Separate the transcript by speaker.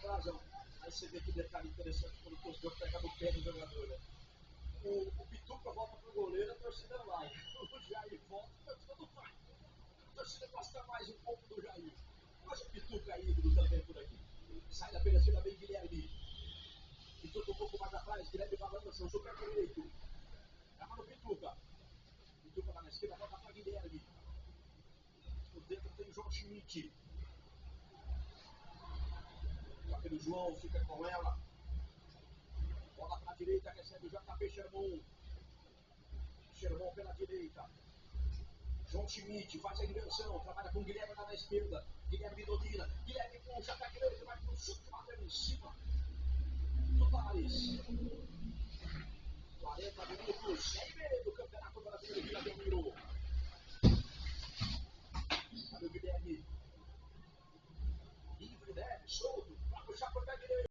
Speaker 1: Brasão. Aí você vê que detalhe interessante quando o torcedor pega no pé do jogador. Né? O Pituca volta pro goleiro, a torcida vai. O Jair volta, a torcida não vai. A torcida gosta mais um pouco do Jair. Mas o Pituca é ídolo também por aqui. Sai da pedaceira bem Guilherme. Pituca um pouco mais atrás, Guilherme balança, o super direito. Tava no Pituca. Pituca lá na esquerda, volta pra Guilherme. No dentro tem o João Schmidt. O João fica com ela. Bola pra direita, recebe o JP Sherman. Sherman pela direita. João Schmidt faz a inversão, trabalha com o Guilherme lá na esquerda. Guilherme domina. Guilherme puxa pra direita, vai pro chute, bateu em cima do Paris. 40 minutos, Série B do Campeonato Brasileiro, Vila Belmiro. Olha o Guilherme. Livre, né? Solto.